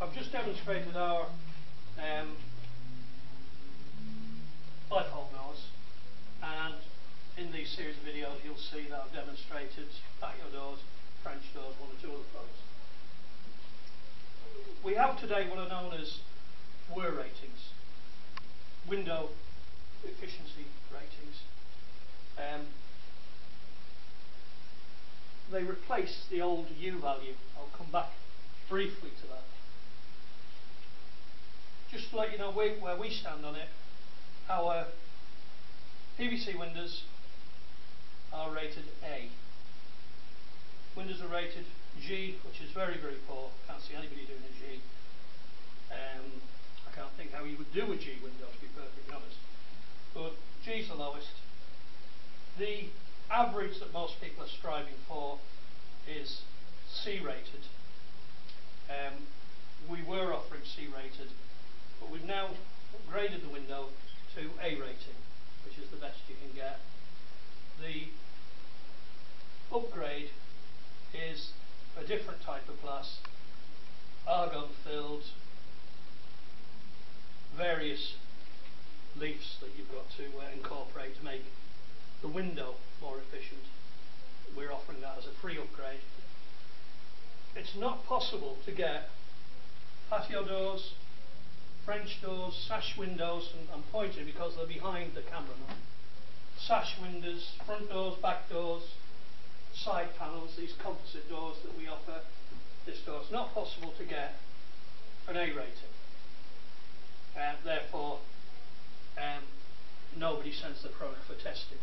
I've just demonstrated our bifold doors, and in these series of videos you'll see that I've demonstrated patio doors, French doors, one or two other products. We have today what are known as WRATings, window efficiency ratings. They replace the old U value. I'll come back briefly to that. Just to let you know where we stand on it, our PVC windows are rated A. Windows are rated G, which is very, very poor. Can't see anybody doing a G. I can't think how you would do a G window, to be perfectly honest. But G's the lowest. The average that most people are striving for is C rated. We were offering C rated, but we've now upgraded the window to A rating, which is the best you can get. The upgrade is a different type of glass, argon filled, various leaves that you've got to incorporate to make the window more efficient. We're offering that as a free upgrade. It's not possible to get patio doors, French doors, sash windows, and I'm pointing because they're behind the camera now. Sash windows, front doors, back doors, side panels, these composite doors that we offer. This door, it's not possible to get an A rating. Therefore, nobody sends the product for testing.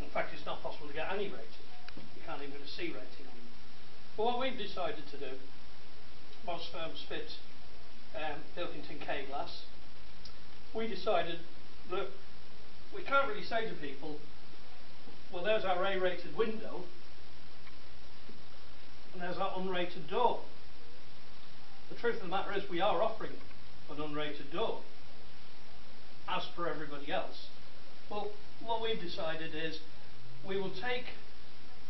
In fact, it's not possible to get any rating. You can't even get a C rating on them. But what we've decided to do, most firms fit Pilkington K glass. We decided that we can't really say to people, well, there's our A-rated window and there's our unrated door. The truth of the matter is we are offering an unrated door as per everybody else. But what we've decided is we will take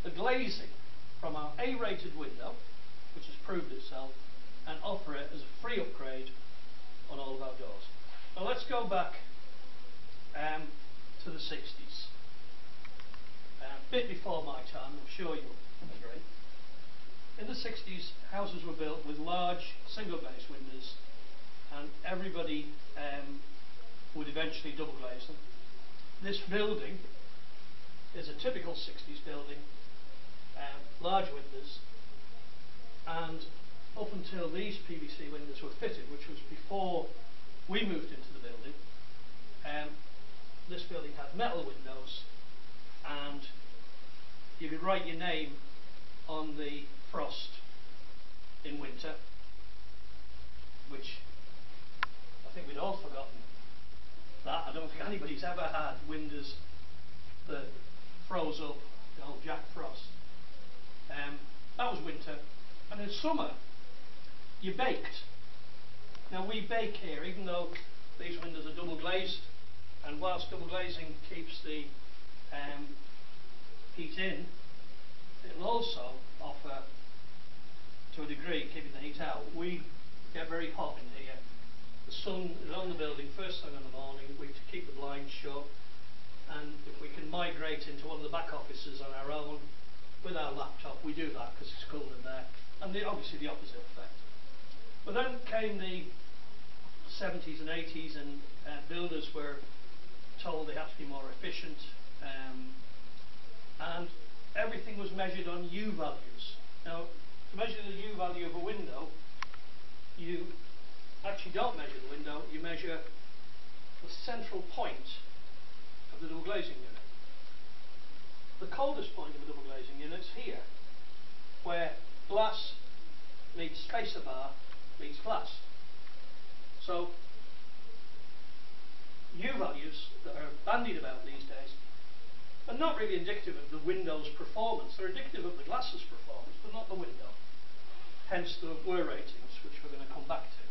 the glazing from our A-rated window, which has proved itself, and offer it as a free upgrade on all of our doors. Now let's go back to the 60s. A bit before my time, I'm sure you'll agree. In the 60s, houses were built with large single glaze windows, and everybody would eventually double glaze them. This building is a typical 60s building, large windows, and up until these PVC windows were fitted, which was before we moved into the building, this building had metal windows, and you could write your name on the frost in winter, which I think we'd all forgotten that. I don't think anybody's ever had windows that froze up, the old Jack Frost. That was winter. And in summer, you baked. Now we bake here, even though these windows are double glazed, and whilst double glazing keeps the heat in, it will also offer, to a degree, keeping the heat out. We get very hot in here. The sun is on the building first thing in the morning. We have to keep the blinds shut, and if we can migrate into one of the back offices on our own with our laptop, we do that because it's cool in there, and obviously the opposite effect. But then came the 70s and 80s, and builders were told they had to be more efficient, and everything was measured on U values. Now, to measure the U value of a window, you actually don't measure the window, you measure the central point of the double glazing unit. The coldest point of a double glazing unit is here, where glass meets spacer bar meets glass. So U values that are bandied about these days are not really indicative of the window's performance. They're indicative of the glass's performance, but not the window. Hence the WRATings, which we're going to come back to.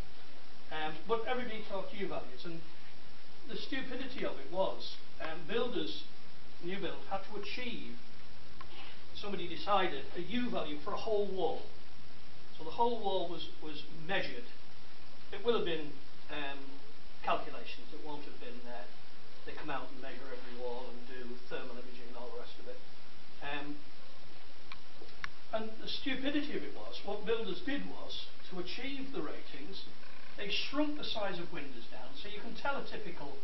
But everybody talked U values, and the stupidity of it was builders, new build, had to achieve, somebody decided, a U value for a whole wall. So the whole wall was measured. It will have been calculations. It won't have been they come out and measure every wall and do thermal imaging and all the rest of it. And the stupidity of it was, what builders did was, to achieve the ratings, they shrunk the size of windows down. So you can tell a typical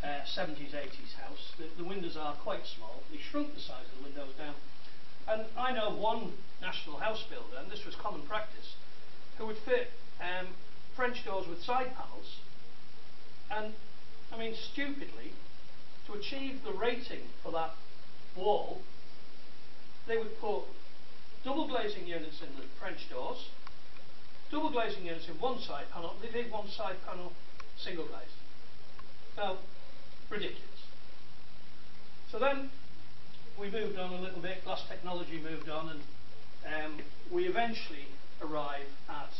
70s, 80s house, the windows are quite small. They shrunk the size of the windows down. And I know one national house builder, and this was common practice, who would fit French doors with side panels. And, I mean, stupidly, to achieve the rating for that wall, they would put double glazing units in the French doors, double glazing units in one side panel, they leave one side panel single glazed. Now, ridiculous. So then we moved on a little bit, glass technology moved on, and we eventually arrive at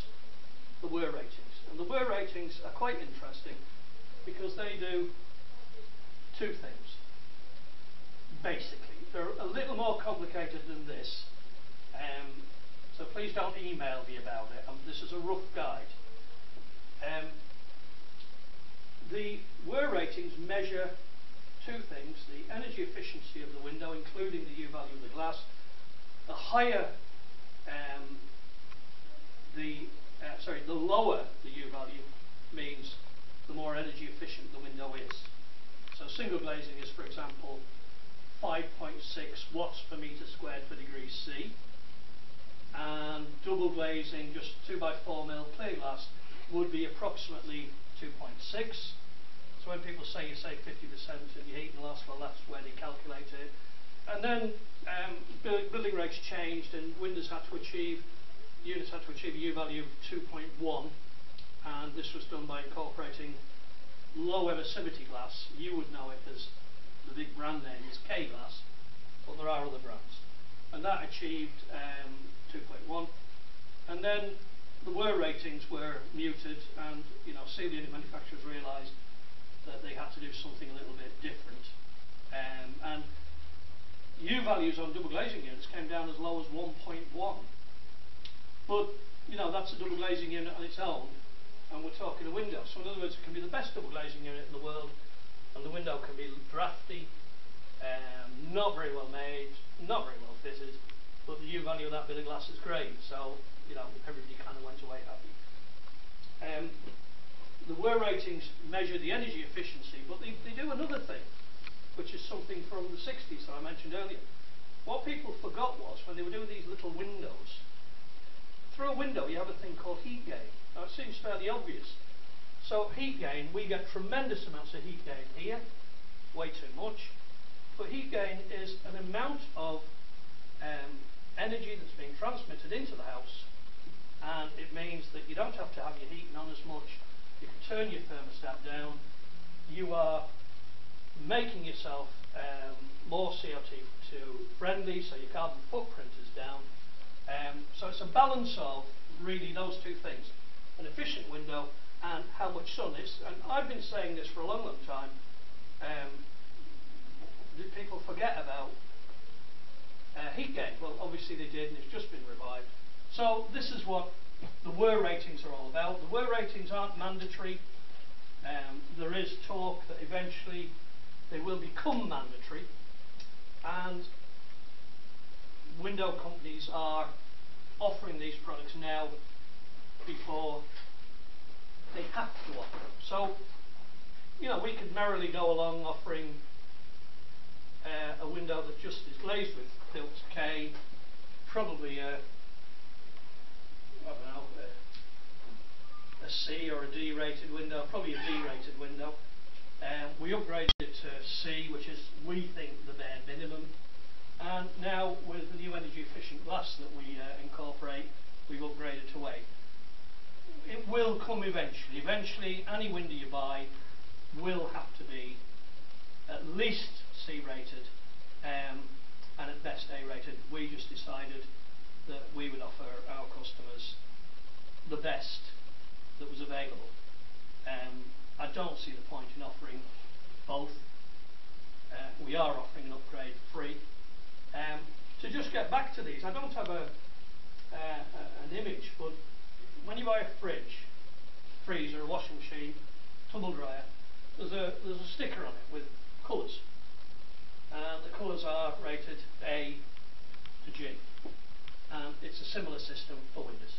the WRATings. And the WRATings are quite interesting because they do two things, basically. They're a little more complicated than this, so please don't email me about it. This is a rough guide. The WRATings measure two things: the energy efficiency of the window, including the U value of the glass. The higher, the lower the U value means the more energy efficient the window is. So single glazing is, for example, 5.6 watts per metre squared per degree C, and double glazing, just 2x4mm clear glass, would be approximately 2.6. So when people say you save 50% of your heating loss, well, that's where they calculate it. And then building regs changed, and units had to achieve a U value of 2.1, and this was done by incorporating low emissivity glass. You would know it as, the big brand name is K glass, but there are other brands. And that achieved 2.1. And then the WRATings were muted, and steel unit manufacturers realised that they had to do something a little bit different. And U values on double glazing units came down as low as 1.1. But that's a double glazing unit on its own, and we're talking a window. So in other words, it can be the best double glazing unit in the world, and the window can be drafty, not very well made, not very well fitted, but the U value of that bit of glass is great. So everybody kind of went away happy. The WRATings measure the energy efficiency, but they do another thing, which is something from the 60s that I mentioned earlier. What people forgot was, when they were doing these little windows, through a window you have a thing called heat gain. Now it seems fairly obvious. So heat gain, we get tremendous amounts of heat gain here, way too much. But heat gain is an amount of energy that's being transmitted into the house, and it means that you don't have to have your heating on as much. You can turn your thermostat down. You are making yourself more CO2 friendly, so your carbon footprint is down. So it's a balance of really those two things: an efficient window and how much sun is. And I've been saying this for a long, long time. Did people forget about heat gain? Well, obviously they did, and it's just been revived. So this is what the WRATings are all about. The WRATings aren't mandatory. There is talk that eventually they will become mandatory, and window companies are offering these products now before they have to offer them. So, we could merrily go along offering a window that just is glazed with Filters K, probably a C or a D rated window, probably a D rated window. We upgraded it to C, which is, we think, the bare minimum. And now with the new energy efficient glass that we incorporate, we've upgraded to A. It will come eventually. Eventually, any window you buy will have to be at least C rated, and at best A rated. We just decided that we would offer our customers the best that was available. I don't see the point in offering both. We are offering an upgrade free. To just get back to these, I don't have a an image, but when you buy a fridge, freezer, a washing machine, tumble dryer, there's a sticker on it with colours, and the colours are rated A to G, and it's a similar system for windows.